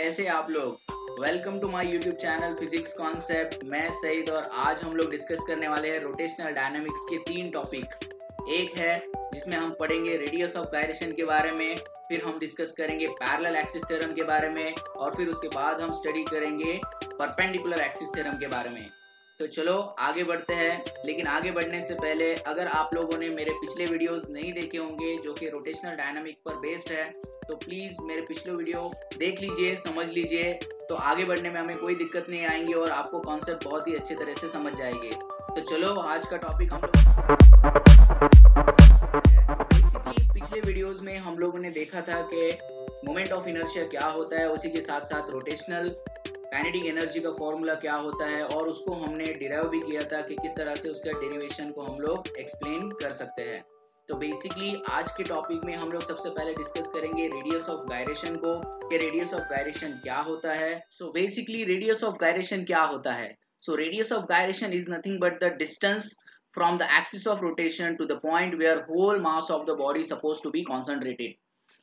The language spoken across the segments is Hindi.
कैसे आप लोग। Welcome to my YouTube channel physics concept. मैं सईद और आज हम लोग डिस्कस करने वाले हैं रोटेशनल डायनामिक्स के 3 टॉपिक। एक है जिसमें हम पढ़ेंगे रेडियस ऑफ गायरेशन के बारे में, फिर हम डिस्कस करेंगे पैरेलल एक्सिस थ्योरम के बारे में और फिर उसके बाद हम स्टडी करेंगे परपेंडिकुलर एक्सिस थ्योरम के बारे में। तो चलो आगे बढ़ते हैं। लेकिन आगे बढ़ने से पहले अगर आप लोगों ने मेरे पिछले वीडियोस नहीं देखे होंगे जो कि रोटेशनल डायनामिक पर बेस्ड है तो प्लीज़ मेरे पिछले वीडियो देख लीजिए, समझ लीजिए, तो आगे बढ़ने में हमें कोई दिक्कत नहीं आएंगी और आपको कॉन्सेप्ट बहुत ही अच्छे तरह से समझ जाएंगे। तो चलो आज का टॉपिक हम लोग बेसिकली पिछले वीडियोस में हम लोगों ने देखा था कि मोमेंट ऑफ इनर्शिया क्या होता है, उसी के साथ साथ रोटेशनल काइनेटिक एनर्जी का फॉर्मूला क्या होता है और उसको हमने डिराइव भी किया था कि किस तरह से उसका डेरिवेशन को हम लोग एक्सप्लेन कर सकते हैं। तो बेसिकली आज के टॉपिक में हम लोग सबसे पहले डिस्कस करेंगे रेडियस ऑफ गायरेशन को कि रेडियस ऑफ गायरेशन क्या होता है। So basically radius of gyration क्या होता है? So radius of gyration is nothing but the distance from the axis of rotation to the point where whole mass of the body supposed to be concentrated।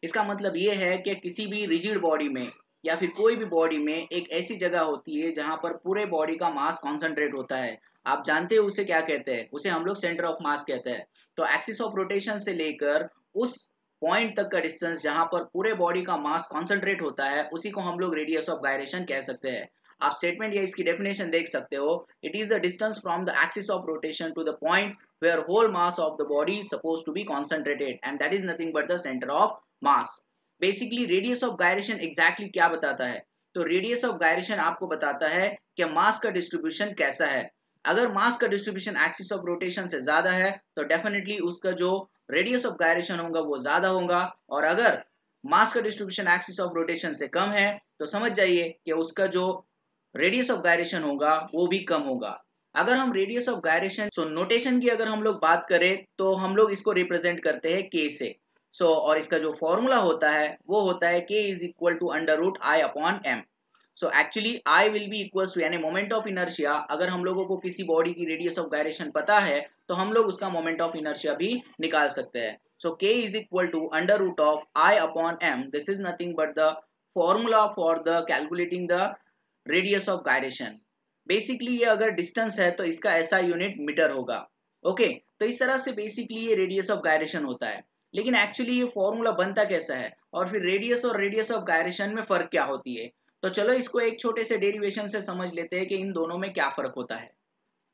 इसका मतलब ये है कि किसी भी रिजिड बॉडी में या फिर कोई भी बॉडी में एक ऐसी जगह होती है जहां पर पूरे बॉडी का मास कॉन्सेंट्रेट होता है। आप जानते हैं उसे क्या कहते हैं? उसे हम लोग सेंटर ऑफ मास कहते हैं। तो एक्सिस ऑफ रोटेशन से लेकर उस पॉइंट तक का डिस्टेंस जहां पर पूरे बॉडी का मास कॉन्सेंट्रेट होता है उसी को हम लोग रेडियस ऑफ गायरेशन कह सकते हैं। आप स्टेटमेंट या इसकी डेफिनेशन देख सकते हो। It is the distance from the axis of rotation to the point where whole mass of the body suppose to be concentrated and that is nothing but the centre of mass. Basically radius of gyration exactly क्या बताता है? तो रेडियस ऑफ गायरेशन आपको बताता है कि मास का डिस्ट्रीब्यूशन कैसा है। अगर मास का डिस्ट्रीब्यूशन एक्सिस ऑफ रोटेशन से ज्यादा है तो डेफिनेटली उसका जो रेडियस ऑफ गायरेशन होगा वो ज्यादा होगा, और अगर मास का डिस्ट्रीब्यूशन एक्सिस ऑफ रोटेशन से कम है तो समझ जाइए कि उसका जो रेडियस ऑफ गायरेशन होगा वो भी कम होगा। अगर हम रेडियस ऑफ गायरेशन नोटेशन की अगर हम लोग बात करें तो हम लोग इसको रिप्रेजेंट करते हैं के से। और इसका जो फॉर्मूला होता है वो होता है k is equal to under root I upon M. So actually I will be equals to यानी मोमेंट ऑफ इनर्शिया। अगर हम लोगों को किसी बॉडी की रेडियस ऑफ गायरेशन पता है तो हम लोग उसका मोमेंट ऑफ इनर्शिया भी निकाल सकते हैं। So k is equal to under root of I upon M. This is nothing but the formula for the calculating the radius of gyration. Basically ये अगर डिस्टेंस है तो इसका ऐसा यूनिट मीटर होगा। ओके, तो इस तरह से बेसिकली ये रेडियस ऑफ गायरेशन होता है। लेकिन एक्चुअली ये फॉर्मूला बनता कैसा है और फिर रेडियस और रेडियस ऑफ गायरेशन में फर्क क्या होती है? तो चलो इसको एक छोटे से डेरिवेशन से समझ लेते हैं कि इन दोनों में क्या फर्क होता है।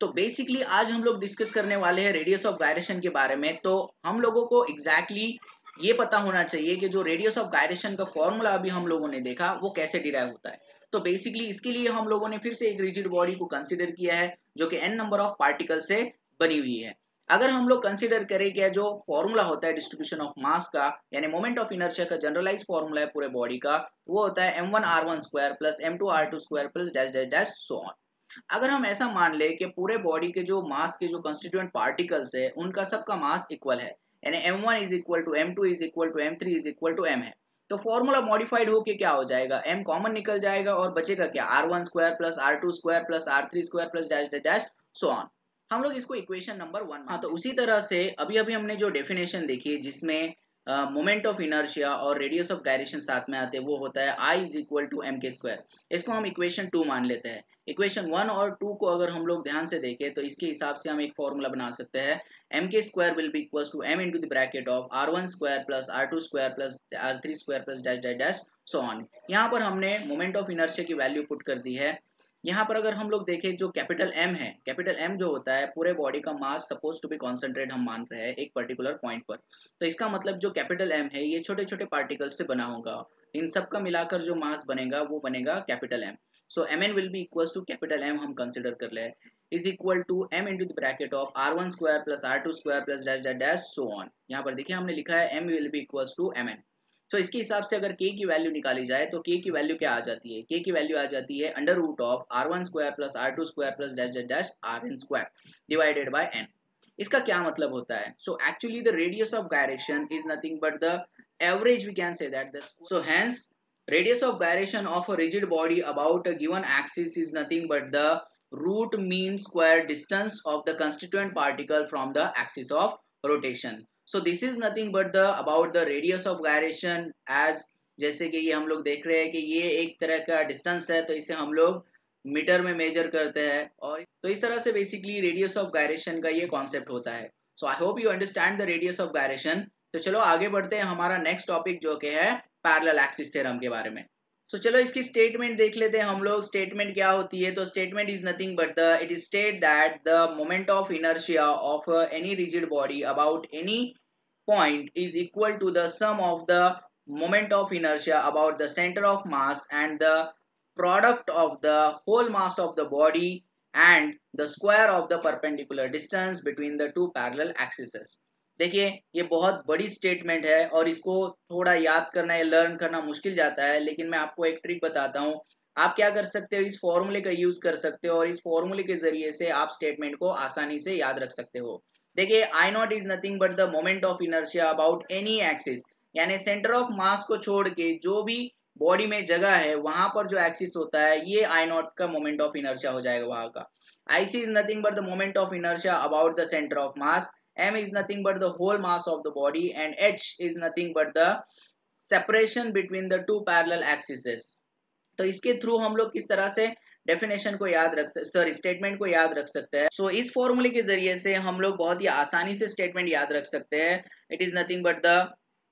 तो बेसिकली आज हम लोग डिस्कस करने वाले हैं रेडियस ऑफ गायरेशन के बारे में। तो हम लोगों को एग्जैक्टली ये पता होना चाहिए कि जो रेडियस ऑफ गायरेशन का फॉर्मूला अभी हम लोगों ने देखा वो कैसे डिराइव होता है। तो बेसिकली इसके लिए हम लोगों ने फिर से एक रिजिड बॉडी को कंसिडर किया है जो कि n नंबर ऑफ पार्टिकल से बनी हुई है। अगर हम लोग कंसिडर करें कि जो फॉर्मूला होता है डिस्ट्रीब्यूशन ऑफ मास का यानी मोमेंट ऑफ इनर्शिया का जनरलाइज फॉर्मूला है पूरे बॉडी का, वो होता है m1r1 square plus m2r2 square plus dash dash dash so on. अगर हम ऐसा मान ले कि पूरे बॉडी के जो मास के जो कंस्टिट्यूएंट पार्टिकल्स है उनका सबका मास इक्वल है यानी m1 is equal to m2 is equal to m3 is equal to m है, तो फॉर्मूला मॉडिफाइड होके क्या हो जाएगा? m कॉमन निकल जाएगा और बचेगा क्या? r1 square plus r2 square plus r3 square plus dash dash dash so on. हम लोग इसको इक्वेशन नंबर 1। हाँ, तो उसी तरह से अभी अभी हमने जो डेफिनेशन देखी जिसमें मोमेंट ऑफ इनर्शिया और रेडियस ऑफ गायरेशन साथ में आते हैं वो होता है I is equal to M k square. इसको हम इक्वेशन 2 मान लेते हैं। इक्वेशन 1 और 2 को अगर हम लोग ध्यान से देखें तो इसके हिसाब से हम एक फॉर्मूला बना सकते हैं। M k square will be equal to M into the bracket of r1 square plus r2 square plus r3 square plus dash dash dash so on. यहाँ पर हमने मोमेंट ऑफ इनर्शिया की वैल्यू पुट कर दी है। यहाँ पर अगर हम लोग देखें जो कैपिटल M है, कैपिटल M जो होता है पूरे बॉडी का मास सपोज टू बी कॉन्सेंट्रेट हम मान रहे हैं एक पर्टिकुलर पॉइंट पर। तो इसका मतलब जो कैपिटल M है ये छोटे छोटे पार्टिकल से बना होगा, इन सब का मिलाकर जो मास बनेगा वो बनेगा capital M। So Mn will be equal to capital M हम कंसिडर कर ले is equal to m into the bracket of r1 square plus r2 square plus dash dash dash so on. यहाँ पर देखिए हमने लिखा है m will be equal to mn। तो इसके हिसाब से अगर k की वैल्यू निकाली जाए तो k की वैल्यू क्या आ जाती है? k की वैल्यू आ जाती है under root of r1 square plus r2 square plus dash dash dash rn square divided by n। इसका क्या मतलब होता है? So actually the radius of gyration is nothing but the average, we can say that the so hence radius of gyration of a rigid body about a given axis is nothing but the root mean square distance of the constituent particle from the axis of rotation. So this is nothing but the about the radius of gyration as जैसे कि ये हम लोग देख रहे हैं कि ये एक तरह का डिस्टेंस है, तो इसे हम लोग मीटर में मेजर करते हैं। और तो इस तरह से बेसिकली रेडियस ऑफ गायरेशन का ये कॉन्सेप्ट होता है। So I hope you understand the radius of gyration. तो चलो आगे बढ़ते हैं हमारा नेक्स्ट टॉपिक जो कि है पैरेलल एक्सिस थ्योरम के बारे में। सो चलो इसकी स्टेटमेंट देख लेते हैं हम लोग। स्टेटमेंट क्या होती है? तो statement is nothing but it is state that the moment of inertia of any rigid body about any point is equal to the sum of the moment of inertia about the center of mass and the product of the whole mass of the body and the square of the perpendicular distance between the two parallel axes। देखिए ये बहुत बड़ी स्टेटमेंट है और इसको थोड़ा याद करना या लर्न करना मुश्किल जाता है, लेकिन मैं आपको एक ट्रिक बताता हूँ। आप क्या कर सकते हो, इस फॉर्मूले का यूज कर सकते हो और इस फॉर्मूले के जरिए से आप स्टेटमेंट को आसानी से याद रख सकते हो। देखिए I naught is nothing but the moment of inertia about any axis, यानी सेंटर ऑफ मास को छोड़ के जो भी बॉडी में जगह है वहां पर जो एक्सिस होता है ये आई नॉट का मोमेंट ऑफ इनर्शिया हो जाएगा वहां का। I C is nothing but the moment of inertia about the centre of mass, m is nothing but the whole mass of the body and h is nothing but the separation between the two parallel axes। तो इसके थ्रू हम लोग किस तरह से डेफिनेशन को याद रख सकते, सॉरी स्टेटमेंट को याद रख सकते हैं। सो इस फॉर्मूले के जरिए से हम लोग बहुत ही आसानी से स्टेटमेंट याद रख सकते हैं। It is nothing but the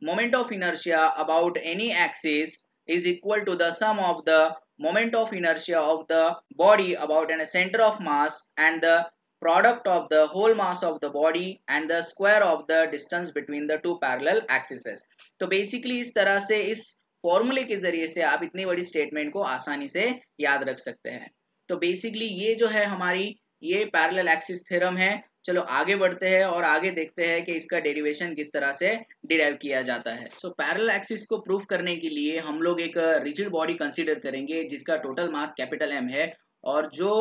moment of inertia about any axis is equal to the sum of the moment of inertia of the body about a center of mass and the product of the whole mass of the body and the square of the distance between the two parallel axes। तो बेसिकली इस तरह से इस फॉर्मूले के जरिए से आप इतनी बड़ी स्टेटमेंट को आसानी से याद रख सकते हैं। तो बेसिकली ये जो है हमारी ये पैरेलल एक्सिस थ्योरम है। चलो आगे बढ़ते हैं और आगे देखते हैं कि इसका डेरिवेशन किस तरह से डिराइव किया जाता है। सो पैरेलल एक्सिस को प्रूफ करने के लिए हम लोग एक रिजिड बॉडी कंसीडर करेंगे जिसका टोटल मास कैपिटल एम है और जो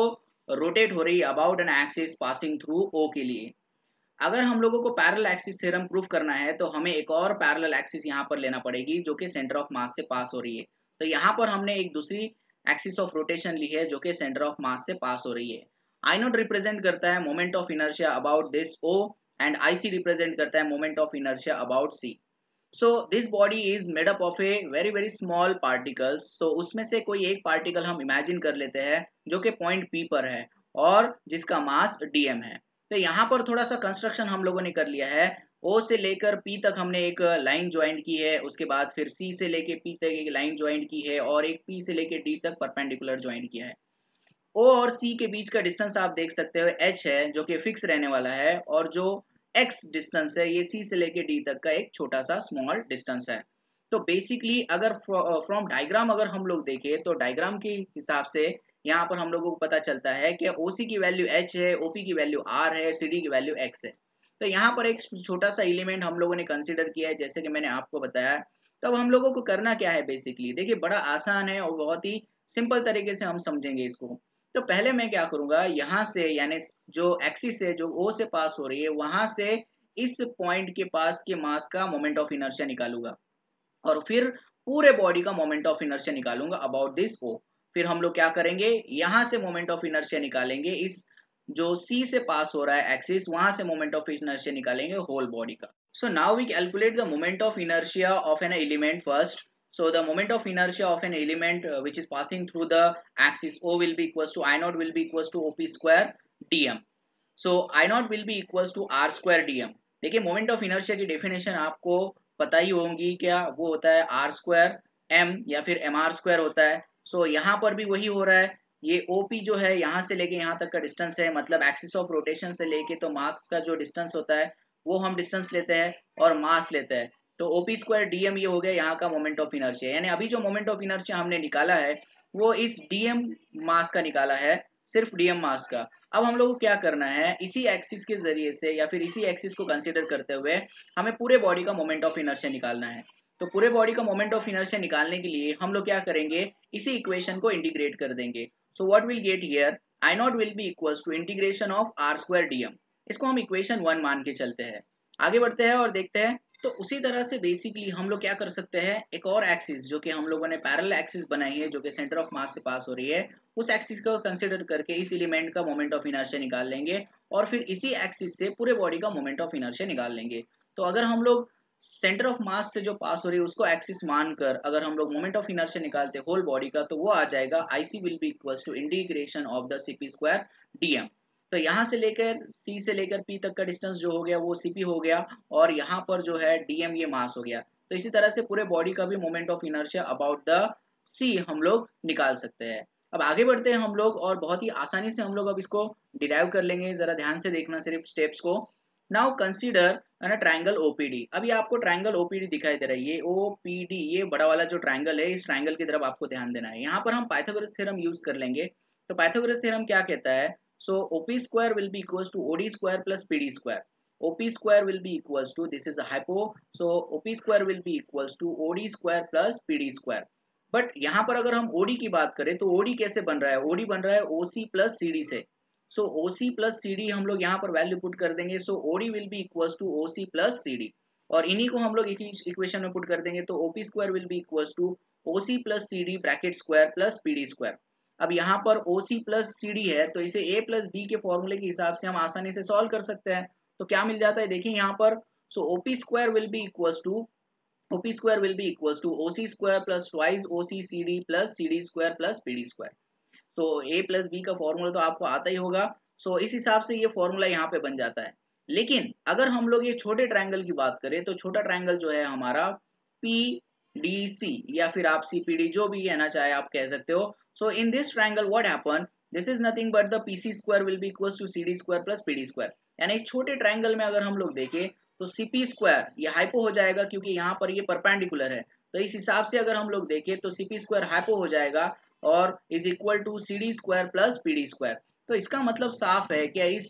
रोटेट हो रही है about an axis passing through O के लिए। अगर हम लोगों को पैरेलल एक्सिस थ्योरम प्रूफ करना है तो हमें एक और पैरेलल एक्सिस यहाँ पर लेना पड़ेगी जो कि सेंटर ऑफ मास से पास हो रही है। तो यहाँ पर हमने एक दूसरी एक्सिस ऑफ रोटेशन ली है जो कि सेंटर ऑफ मास से पास हो रही है। आई नॉट रिप्रेजेंट करता है moment of inertia about this O and I C represent करता है moment of inertia about C. So this body is made up of a very very small particles. तो उसमें से कोई एक पार्टिकल हम इमेजिन कर लेते हैं जो कि पॉइंट पी पर है और जिसका मास डीएम है। तो यहाँ पर थोड़ा सा कंस्ट्रक्शन हम लोगों ने कर लिया है। ओ से लेकर पी तक हमने एक लाइन ज्वाइंट की है, उसके बाद फिर सी से लेकर पी तक एक लाइन ज्वाइंट की है और एक पी से लेकर डी तक परपेंडिकुलर ज्वाइंट किया है। ओ और सी के बीच का डिस्टेंस आप देख सकते हो एच है जो कि फिक्स रहने वाला है और जो एक्स डिस्टेंस है ये सी से लेकर डी तक का एक छोटा सा स्मॉल डिस्टेंस है। तो बेसिकली अगर फ्रॉम डायग्राम अगर हम लोग देखें तो डायग्राम के हिसाब से यहाँ पर हम लोगों को पता चलता है कि OC की वैल्यू H है, OP की वैल्यू R है, CD की वैल्यू X है। तो यहाँ पर एक छोटा सा एलिमेंट हम लोगों ने कंसीडर किया है जैसे कि मैंने आपको बताया। तो अब हम लोगों को करना क्या है, बेसिकली देखिए बड़ा आसान है और बहुत ही सिंपल तरीके से हम समझेंगे इसको। तो पहले मैं क्या करूंगा, यहाँ से यानी जो एक्सिस है जो O से पास हो रही है वहां से इस पॉइंट के पास के मास का मोमेंट ऑफ इनर्शिया निकालूंगा और फिर पूरे बॉडी का मोमेंट ऑफ इनर्शिया निकालूंगा अबाउट दिस ओ। फिर हम लोग क्या करेंगे, यहां से मोमेंट ऑफ इनर्शिया निकालेंगे इस जो सी से पास हो रहा है एक्सिस, वहां से मोमेंट ऑफ इनर्शिया निकालेंगे होल बॉडी का। So now we calculate the moment of inertia of an element first. So the moment of inertia of an element which is passing through the axis O will be equals to I naught will be equals to OP square dm. So I naught will be equals to R square dm। देखिए मोमेंट ऑफ इनर्शिया की डेफिनेशन आपको पता ही होंगी, क्या वो होता है आर स्क्वायर एम या फिर एम आर स्क्वायर होता है। सो यहाँ पर भी वही हो रहा है। ये ओपी जो है यहाँ से लेके यहाँ तक का डिस्टेंस है, मतलब एक्सिस ऑफ रोटेशन से लेके तो मास का जो डिस्टेंस होता है वो हम डिस्टेंस लेते हैं और मास लेते हैं। तो ओपी स्क्वायर डीएम ये हो गया यहाँ का मोमेंट ऑफ इनर्शिया, यानी अभी जो मोमेंट ऑफ इनर्शिया हमने निकाला है वो इस डीएम मास का निकाला है, सिर्फ डीएम मास का। अब हम लोग को क्या करना है, इसी एक्सिस के जरिए से या फिर इसी एक्सिस को कंसीडर करते हुए हमें पूरे बॉडी का मोमेंट ऑफ इनर्शिया निकालना है। तो पूरे बॉडी का मोमेंट ऑफ इनर्शिया निकालने के लिए हम लोग क्या करेंगे, इसी इक्वेशन को इंटीग्रेट कर देंगे। So what will get here, I not will be equals to integration of R square DM. इसको हम इक्वेशन 1 मान के चलते हैं। आगे बढ़ते हैं और देखते हैं। तो उसी तरह से बेसिकली हम लोग क्या कर सकते हैं, एक और एक्सिस जो कि हम लोगों ने पैरेलल एक्सिस बनाई है जो कि सेंटर ऑफ मास से पास हो रही है, उस एक्सिस को कंसीडर करके इस एलिमेंट का मोमेंट ऑफ इनर्शिया निकाल लेंगे और फिर इसी एक्सिस से पूरे बॉडी का मोमेंट ऑफ इनर्शिया निकाल लेंगे। तो अगर हम लोग सेंटर ऑफ मास से जो पास हो रही है उसको एक्सिस मानकर अगर हम लोग मोमेंट ऑफ इनर्शिया निकालते हैं होल बॉडी का, तो वो आ जाएगा IC will be equals to integration of the CP square DM। तो यहाँ से लेकर C से लेकर P तक का डिस्टेंस जो हो गया वो CP हो गया, और यहाँ पर जो है DM ये मास हो गया। तो इसी तरह से पूरे बॉडी का भी moment of inertia about the C हम लोग निकाल सकते हैं। अब आगे बढ़ते हैं हम लोग, और बहुत ही आसानी से हम लोग अब इसको डिराइव कर लेंगे। जरा ध्यान से देखना सिर्फ स्टेप्स को। नाउ कंसीडर है ना ट्रायंगल ओपीडी। अभी आपको ट्रायंगल ओपीडी दिखाई दे रहा है, ये ओपीडी, ये बड़ा वाला जो ट्रायंगल है, इस ट्रायंगल की तरफ आपको ध्यान देना है। यहाँ पर हम पाइथागोरस थ्योरम यूज कर लेंगे। तो पाइथागोरस थ्योरम क्या कहता है? So OP square will be equals to OD square plus PD square. OP square will be equals to, this is a hypo, so OP square will be equals to OD square plus PD square. But यहाँ पर अगर हम ओडी की बात करें तो ओडी कैसे बन रहा है? ओडी बन रहा है ओसी प्लस सीडी से। सो ओसी प्लस सी डी हम लोग यहाँ पर वैल्यू पुट कर देंगे। So OD will be equals to OC plus C D, और इन्हीं को हम लोग इक्वेशन में पुट कर देंगे। तो OP square will be equals to OC plus C D bracket square plus P D square. अब यहाँ पर ओसी प्लस सी डी है, तो इसे ए प्लस बी के फॉर्मूले के हिसाब से हम आसानी से सॉल्व कर सकते हैं। तो क्या मिल जाता है देखिए यहाँ पर। So OP square will be equals to, OP square will be equals to OC square plus twice OC C D plus C D square plus P D square. तो ए प्लस बी का फॉर्मूला तो आपको आता ही होगा। सो इस हिसाब से ये फॉर्मूला यहाँ पे बन जाता है। लेकिन अगर हम लोग ये छोटे ट्रायंगल की बात करें, तो छोटा ट्रायंगल जो है हमारा PDC, या फिर आप CPD जो भी कहना चाहे आप कह सकते हो। So in this triangle what happen, this is nothing but the PC square will be equals to CD square plus PD square. यानी इस छोटे ट्रायंगल में अगर हम लोग देखें तो CP स्क्वायर ये हाइपो हो जाएगा, क्योंकि यहाँ पर ये परपेंडिकुलर है। तो इस हिसाब से अगर हम लोग देखें तो CP स्क्वायर हाइपो हो जाएगा और is equal to CD square plus PD square. तो इसका मतलब साफ है कि इस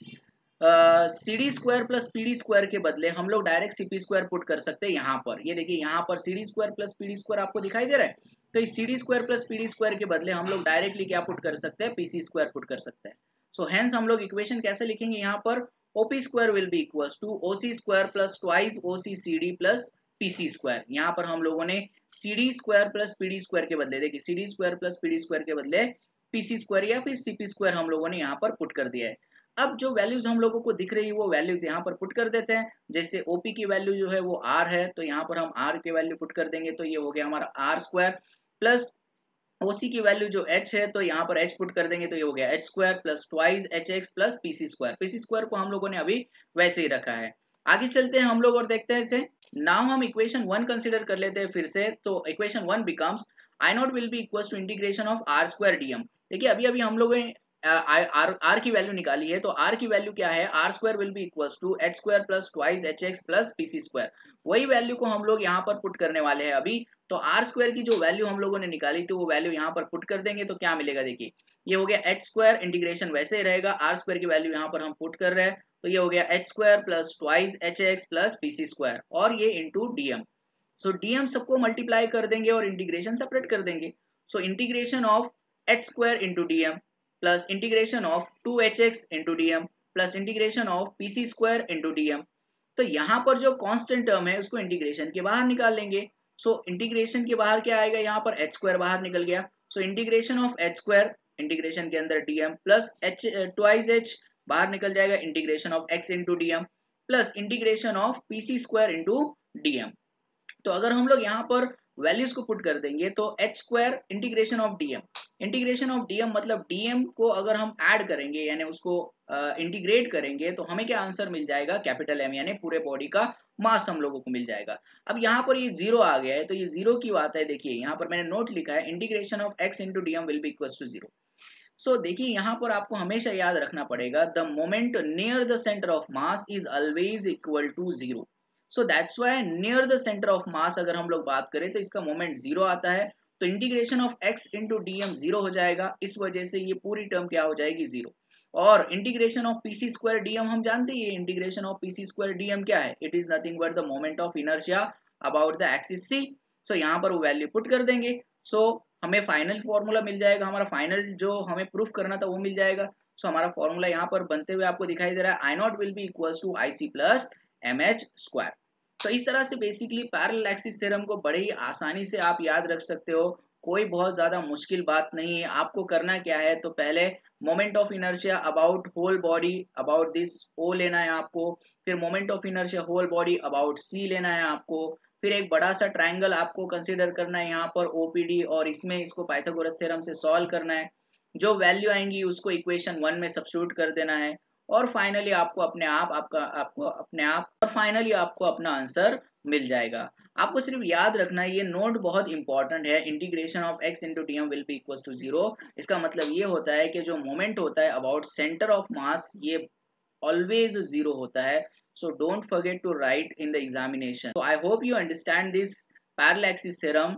CD square plus PD square के बदले हम लोग डायरेक्ट CP स्क्वायर पुट कर सकते हैं यहाँ पर। ये देखिए यहाँ पर CD square plus PD square आपको दिखाई दे रहा है। तो इस CD square plus PD square के बदले हम लोग डायरेक्टली क्या पुट कर सकते हैं? PC स्क्वायर पुट कर सकते हैं। सो हेंस हम लोग इक्वेशन कैसे लिखेंगे यहाँ पर? OP square will be equals to OC square plus twice OC CD plus PC square. यहाँ पर हम लोगों ने CD square plus PD square के बदले, देखिए CD square plus PD square के बदले PC स्क्वायर या फिर CP स्क्वायर हम लोगों ने यहाँ पर पुट कर दिया है। अब जो वैल्यूज हम लोगों को दिख रही है वो वैल्यूज यहाँ पर पुट कर देते हैं। जैसे OP की वैल्यू जो है वो R है, तो यहाँ पर हम R की वैल्यू पुट कर देंगे। तो ये हो गया हमारा R स्क्वायर प्लस OC की वैल्यू जो H है, तो यहाँ पर H पुट कर देंगे। तो ये हो गया H square plus twice HX plus PC square. PC square को हम लोगों ने अभी वैसे ही रखा है। आगे चलते हैं हम लोग और देखते हैं इसे। नाउ हम इक्वेशन 1 कंसीडर कर लेते हैं फिर से। तो equation 1 becomes I not will be equals to integration of R square DM। देखिए अभी अभी हम लोगों ने R की वैल्यू निकाली है। तो R की वैल्यू क्या है? R square will be equals to H square plus twice HX plus PC square. वही वैल्यू को हम लोग यहाँ पर पुट करने वाले हैं अभी। तो आर स्क्वायर की जो वैल्यू हम लोगों ने निकाली थी वो वैल्यू यहाँ पर पुट कर देंगे। तो क्या मिलेगा देखिए, ये हो गया H स्क्वायर, इंटीग्रेशन वैसे ही रहेगा, आर स्क्वायर की वैल्यू यहाँ पर हम पुट कर रहे हैं। तो ये हो गया H square plus twice HX plus PC square, और ये इंटू DM। सो DM सबको मल्टीप्लाई कर देंगे और इंटीग्रेशन सेपरेट कर देंगे। So integration of H square into DM plus integration of 2HX into DM plus integration of PC square into DM। तो यहाँ पर जो कांस्टेंट टर्म है उसको इंटीग्रेशन के बाहर निकाल लेंगे। सो इंटीग्रेशन के बाहर क्या आएगा? यहाँ पर H स्क्वायर बाहर निकल गया। So integration of H square, integration के अंदर DM plus H twice H बाहर निकल जाएगा, integration of X into DM plus integration of PC square into DM। तो अगर हम लोग यहाँ पर वैल्यूज को पुट कर देंगे तो H square integration of DM, integration of DM मतलब DM को अगर हम ऐड करेंगे यानी उसको इंटीग्रेट करेंगे तो हमें क्या आंसर मिल जाएगा? कैपिटल M, यानी पूरे बॉडी का मास हम लोगों को मिल जाएगा। अब यहाँ पर ये जीरो आ गया है, तो ये जीरो की बात है। देखिए यहाँ पर मैंने नोट लिखा है integration of X into DM will be equal to zero. So देखिए यहाँ पर आपको हमेशा याद रखना पड़ेगा, the moment near the centre of mass is always equal to zero. So that's why near the centre of mass अगर हम लोग बात करें तो इसका मोमेंट जीरो आता है। तो integration of X into DM zero हो जाएगा, इस वजह से ये पूरी टर्म क्या हो जाएगी? जीरो। और integration of PC square DM हम जानते हैं, integration of PC square DM क्या है? It is nothing but the moment of inertia about the axis C। सो यहाँ पर वो वैल्यू पुट कर देंगे। सो हमें फाइनल फॉर्मूला मिल जाएगा, हमारा फाइनल जो हमें प्रूफ करना था वो मिल जाएगा। सो हमारा फॉर्मूला यहाँ पर बनते हुए आपको दिखाई दे रहा है, I not will be equals to IC plus MH square. तो इस तरह से बेसिकली पैरेलल एक्सिस थ्योरम को बड़े ही आसानी से आप याद रख सकते हो। कोई बहुत ज्यादा मुश्किल बात नहीं है। आपको करना क्या है, तो पहले moment of inertia about whole body about this O लेना है आपको, फिर moment of inertia whole body about C लेना है आपको, फिर एक बड़ा सा ट्राइंगल आपको कंसीडर करना है यहाँ पर ओपीडी, और इसमें इसको पाइथागोरस थ्योरम से सॉल्व करना है। जो वैल्यू आएंगी उसको इक्वेशन 1 में सब्स्टिट्यूट कर देना है, और फाइनली आपको अपने आप अपना आंसर मिल जाएगा। आपको सिर्फ याद रखना है, ये नोट बहुत इंपॉर्टेंट है, integration of x into D M will be equal to 0। इसका मतलब ये होता है कि जो मोमेंट होता है अबाउट सेंटर ऑफ मास, ये always 0 होता है। So don't forget to write in the examination. So I hope you understand this parallel axis theorem.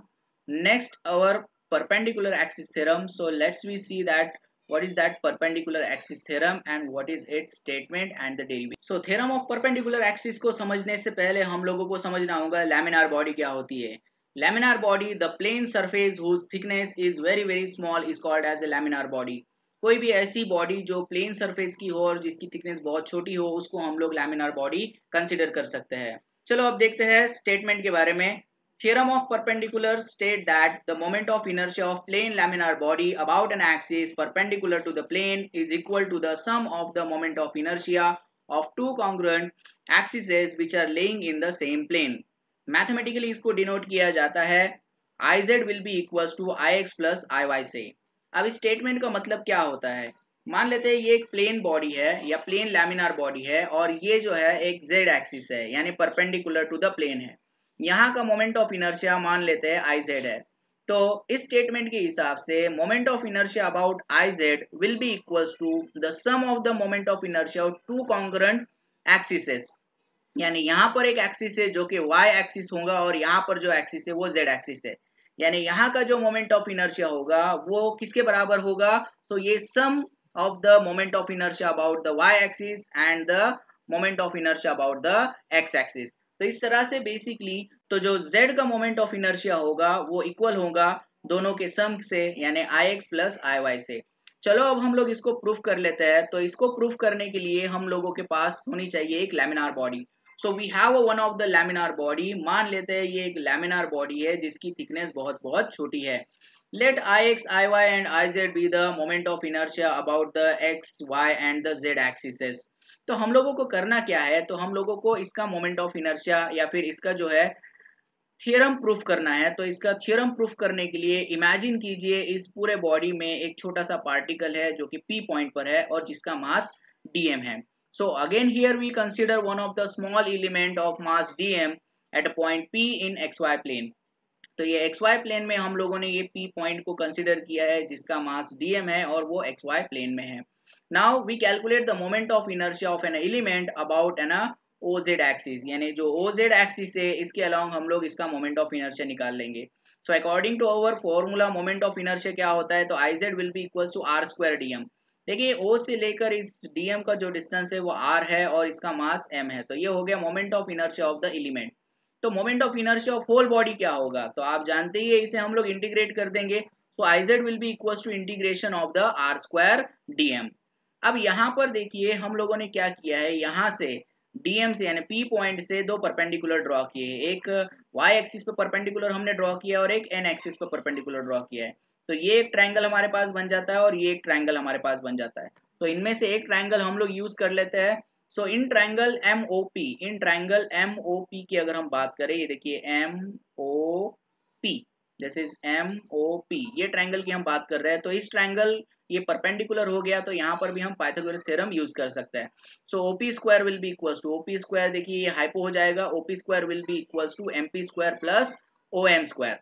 Next, our perpendicular axis theorem. So let's we see that what is that perpendicular axis theorem and what is its statement and the derivation. So theorem of perpendicular axis को समझने से पहले हम लोगों को समझना होगा laminar body क्या होती है। Laminar body, the plane surface whose thickness is very small is called as a laminar body. कोई भी ऐसी बॉडी जो प्लेन सरफेस की हो और जिसकी थिकनेस बहुत छोटी हो, उसको हम लोग लैमिनार बॉडी कंसीडर कर सकते हैं। चलो अब देखते हैं स्टेटमेंट के बारे में। Theorem of perpendicular state that the moment of inertia of plane laminar body about an axis perpendicular to the plane is equal to the sum of the moment of inertia of two congruent axes which are laying in the same plane. Mathematically इसको डिनोट किया जाता है Iz will be equals to Ix plus Iy से। अब इस स्टेटमेंट का मतलब क्या होता है, मान लेते हैं ये एक प्लेन बॉडी है या प्लेन लैमिनार बॉडी है, और ये जो है एक जेड एक्सिस है यानी परपेंडिकुलर टू द प्लेन है। यहाँ का मोमेंट ऑफ इनर्शिया मान लेते हैं आई जेड है। तो इस स्टेटमेंट के हिसाब से moment of inertia about I Z will be equals to the sum of the moment of inertia of two congruent axises, यानी यहाँ पर एक एक्सिस है जो कि y एक्सिस होगा और यहाँ पर जो एक्सिस है वो z एक्सिस है, यानी यहाँ का जो मोमेंट ऑफ इनर्शिया होगा वो किसके बराबर होगा, तो ये sum of the moment of inertia about the y axis and the moment of inertia about the x axis. तो इस तरह से बेसिकली तो जो z का मोमेंट ऑफ इनर्शिया होगा वो इक्वल होगा दोनों के सम से, यानी Ix प्लस Iy से। चलो अब हम लोग इसको प्रूफ कर लेते हैं। तो इसको प्रूफ करने के लिए हम लोगों के पास होनी चाहिए एक laminar body. So we have one of the laminar body, मान लेते हैं ये एक लैमिनार बॉडी है जिसकी थिकनेस बहुत छोटी है। Let Ix, Iy and Iz be the moment of inertia about the x, y and the z axises. तो हम लोगों को करना क्या है, तो हम लोगों को इसका मोमेंट ऑफ इनर्शिया या फिर इसका जो है थ्योरम प्रूफ करना है। तो इसका थ्योरम प्रूफ करने के लिए इमेजिन कीजिए इस पूरे बॉडी में एक छोटा सा पार्टिकल है जो कि P पॉइंट पर है और जिसका मास dm है। So again here we consider one of the small element of mass dm at a point P in xy plane. तो ये xy प्लेन में हम लोगों ने ये P पॉइंट को कंसिडर किया है जिसका मास dm है और वो xy प्लेन में है। Now we calculate the moment of inertia of an element about an OZ axis, यानी जो OZ एक्सिस है इसके अलाउंग हम लोग इसका मोमेंट ऑफ इनर्शिया निकाल लेंगे। So according to our formula moment of inertia क्या होता है, तो Iz will be equal to r square dm। देखिए O से लेकर इस dm का जो डिस्टेंस है वो r है और इसका मास m है। तो ये हो गया moment of inertia of the element. तो moment of inertia of whole body क्या होगा, तो आप जानते ही है, इसे हम लोग इंटीग्रेट कर देंगे। तो Iz will be equal to integration of the r square dm। अब यहाँ पर देखिए हम लोगों ने क्या किया है, यहाँ से डीएम से यानी पी पॉइंट से दो परपेंडिकुलर ड्रॉ किए हैं, एक वाई एक्सिस पे परपेंडिकुलर हमने ड्रॉ किया और एक एन एक्सिस पे परपेंडिकुलर ड्रॉ किया है। तो ये एक ट्रायंगल हमारे पास बन जाता है और ये एक ट्रायंगल हमारे पास बन जाता है। तो इनमें से एक ट्रायंगल हम लोग यूज कर लेते हैं। So in triangle M O P की अगर हम बात करें, ये देखिए M O P, this is M O P, ये ट्रायंगल की हम बात कर रहे हैं। तो इस ट्रायंगल ये परपेंडिकुलर हो गया तो यहाँ पर भी हम पाइथागोरस थ्योरम यूज कर सकते हैं। So OP square will be equals to OP square, देखिए ये हाइपो हो जाएगा, OP square will be equals to MP square plus O M square.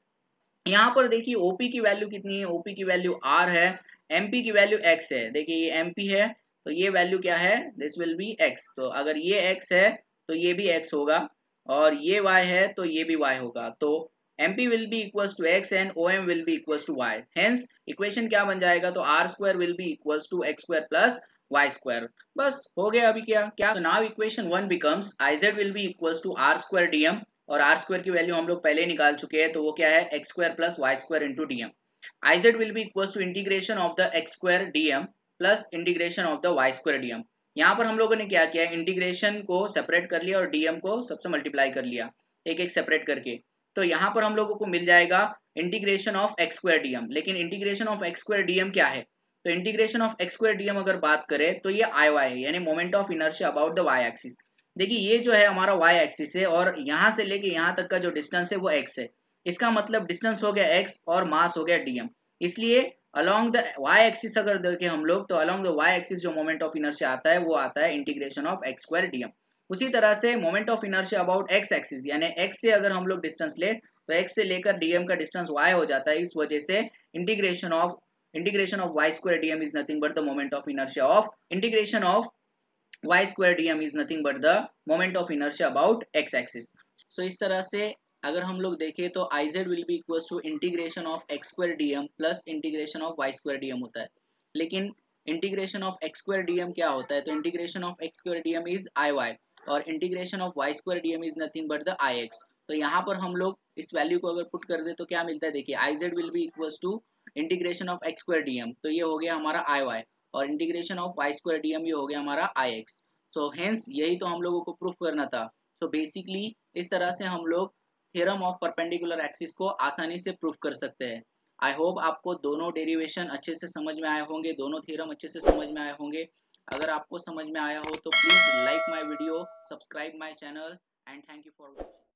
यहाँ पर देखिए ओपी की वैल्यू कितनी है, ओपी की वैल्यू आर है, एमपी की वैल्यू एक्स है। देखिए ये एमपी है तो ये वैल्यू क्या है, दिस विल बी एक्स। तो अगर ये एक्स है तो ये भी एक्स होगा और ये वाई है तो ये भी वाई होगा। तो mp will be equals to x and om will be equals to y. Hence equation क्या बन जाएगा, तो r square will be equals to x square plus y square। बस हो गया अभी क्या so now equation 1 becomes iz will be equals to r square dm, और r square की वैल्यू हम लोग पहले निकाल चुके हैं तो वो क्या है x square plus y square into dm। iz will be equals to integration of the x square dm plus integration of the y square dm। यहाँ पर हम लोगों ने क्या किया, इंटीग्रेशन को सेपरेट कर लिया और dm को सबसे मल्टीप्लाई कर लिया एक एक सेपरेट करके। तो यहाँ पर हम लोगों को मिल जाएगा integration of X square D M. लेकिन integration of X square D M क्या है? तो integration of X square D M अगर बात करें तो ये आई वाई है, यानी moment of inertia about the Y axis. देखिए ये जो है हमारा वाई एक्सिस है और यहाँ से लेके यहाँ तक का जो डिस्टेंस है वो एक्स है। इसका मतलब डिस्टेंस हो गया एक्स और मास हो गया डीएम। इसलिए अलोंग द वाई एक्सिस अगर देखें हम लोग तो अलोंग द वाई एक्सिस जो मोमेंट ऑफ इनर्शिया आता है वो आता है integration of X square DM. उसी तरह से moment of inertia about x axis, यानी एक्स से अगर हम लोग डिस्टेंस ले तो एक्स से लेकर डीएम का डिस्टेंस वाई हो जाता है। इस वजह से integration of Y square DM is nothing but the moment of inertia of integration of y square dm is nothing but the moment of inertia about x axis। so इस तरह से अगर हम लोग देखें तो iz will be equals to integration of x square dm plus integration of y square dm होता है। लेकिन integration of x square dm क्या होता है? तो integration of x square dm is iy और integration of y square dm is nothing but the ix। तो यहाँ पर हम लोग इस वैल्यू को अगर पुट कर दे तो क्या मिलता है? देखिए iz will be equals to integration of x square dm, तो ये हो गया हमारा iy और integration of y square DM ये हो गया हमारा ix। सो हेंस यही तो हम लोगों को प्रूफ करना था। सो बेसिकली इस तरह से हम लोग थ्योरम ऑफ परपेंडिकुलर एक्सिस को आसानी से प्रूफ कर सकते हैं। आई होप आपको दोनों डेरिवेशन अच्छे से समझ में आए होंगे, दोनों थ्योरम अच्छे से समझ में आए होंगे। अगर आपको समझ में आया हो तो please like my video, subscribe my channel and thank you for watching.